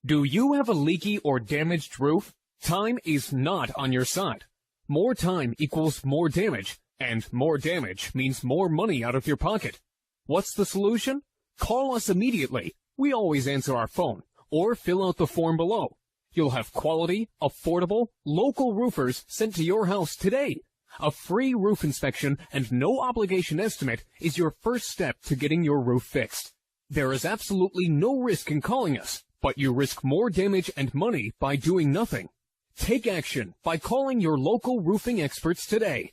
Do you have a leaky or damaged roof? Time is not on your side. More time equals more damage, and more damage means more money out of your pocket. What's the solution? Call us immediately. We always answer our phone, or fill out the form below. You'll have quality, affordable, local roofers sent to your house today. A free roof inspection and no obligation estimate is your first step to getting your roof fixed. There is absolutely no risk in calling us, but you risk more damage and money by doing nothing. Take action by calling your local roofing experts today.